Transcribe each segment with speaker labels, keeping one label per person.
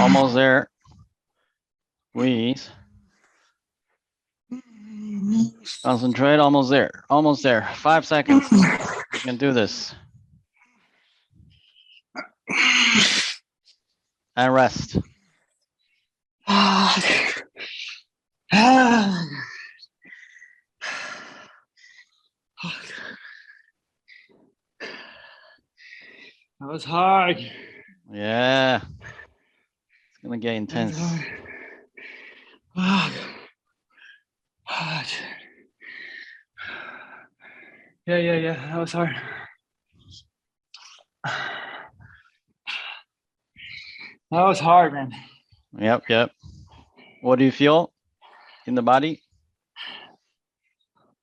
Speaker 1: Almost there. Squeeze. Concentrate. Almost there. Almost there. 5 seconds. You can do this. And rest.
Speaker 2: That was hard.
Speaker 1: Yeah. It's gonna get intense.
Speaker 2: Yeah. That was hard. That was hard, man.
Speaker 1: Yep. What do you feel in the body?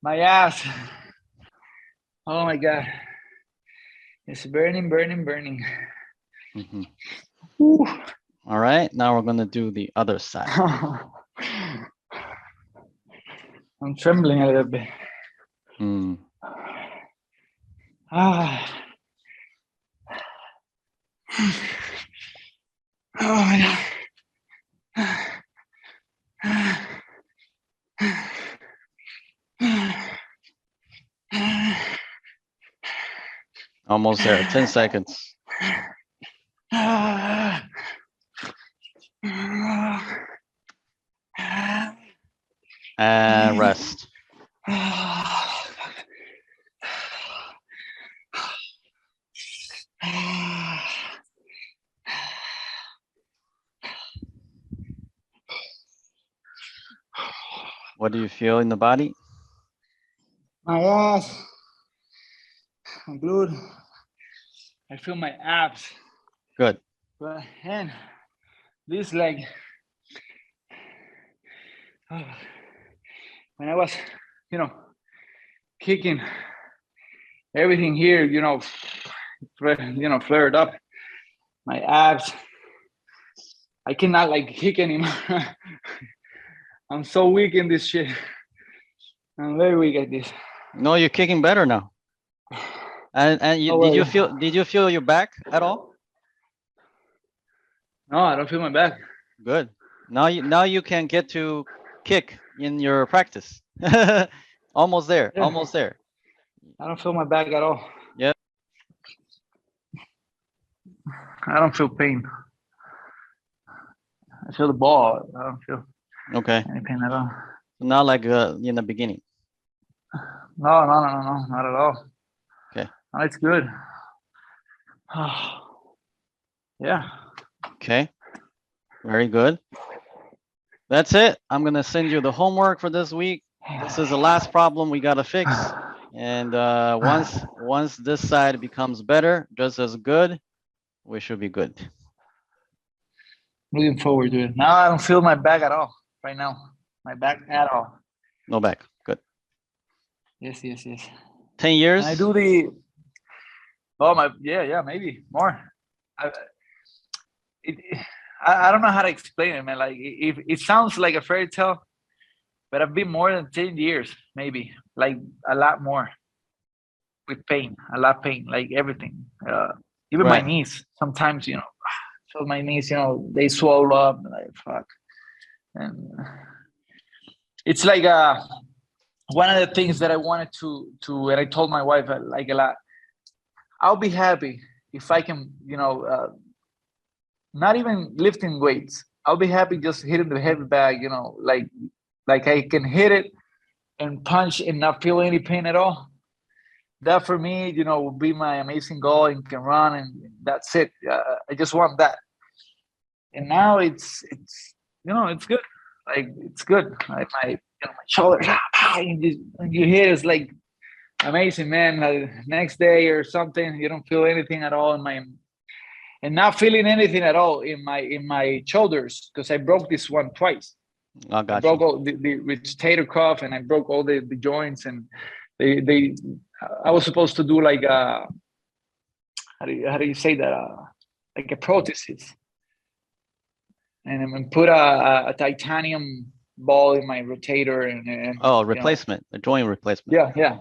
Speaker 2: My ass. Oh my God. It's burning.
Speaker 1: Mm-hmm. All right, now we're gonna do the other side.
Speaker 2: I'm trembling a little bit.
Speaker 1: Mm.
Speaker 2: Oh my God.
Speaker 1: Almost there, 10 seconds. And rest. What do you feel in the body?
Speaker 2: My ass. I'm glued. I feel my abs.
Speaker 1: Good.
Speaker 2: But and this leg. When I was, kicking everything here, flared up. My abs. I cannot kick anymore. I'm so weak in this shit. I'm very weak at this.
Speaker 1: No, you're kicking better now. And you, did you feel your back at all?
Speaker 2: No, I don't feel my back.
Speaker 1: Good. Now you can get to kick in your practice. Almost there. Yeah. Almost there.
Speaker 2: I don't feel my back at all.
Speaker 1: Yep.
Speaker 2: I don't feel pain. I feel the ball. I don't feel any pain at all.
Speaker 1: Not like in the beginning.
Speaker 2: No, not at all.
Speaker 1: Okay.
Speaker 2: No, it's good. Yeah.
Speaker 1: Okay. Very good. That's it. I'm gonna send you the homework for this week. This is the last problem we gotta fix. And once this side becomes better, just as good, we should be good.
Speaker 2: Looking forward to it. Now I don't feel my back at all right now. My back at all.
Speaker 1: No back. Good.
Speaker 2: Yes.
Speaker 1: 10 years?
Speaker 2: And I do maybe more. I don't know how to explain it, man. It sounds like a fairy tale, but I've been more than 10 years, maybe, a lot more with pain, a lot of pain, everything. Even my knees, sometimes, so my knees, they swell up, fuck. And it's one of the things that I wanted to, and I told my wife, a lot, I'll be happy if I can, not even lifting weights. I'll be happy just hitting the heavy bag, like I can hit it and punch and not feel any pain at all. That for me, will be my amazing goal, and can run, and that's it. I just want that. And now it's good. It's good. My shoulders, you hit, it's amazing, man. Next day or something, you don't feel anything at all and not feeling anything at all in my shoulders, because I broke this one twice.
Speaker 1: I
Speaker 2: broke all the rotator cuff, and I broke all the joints, and I was supposed to do how do you say that, like a prosthesis, and put a titanium ball in my rotator, and
Speaker 1: replacement, a joint replacement.
Speaker 2: Yeah.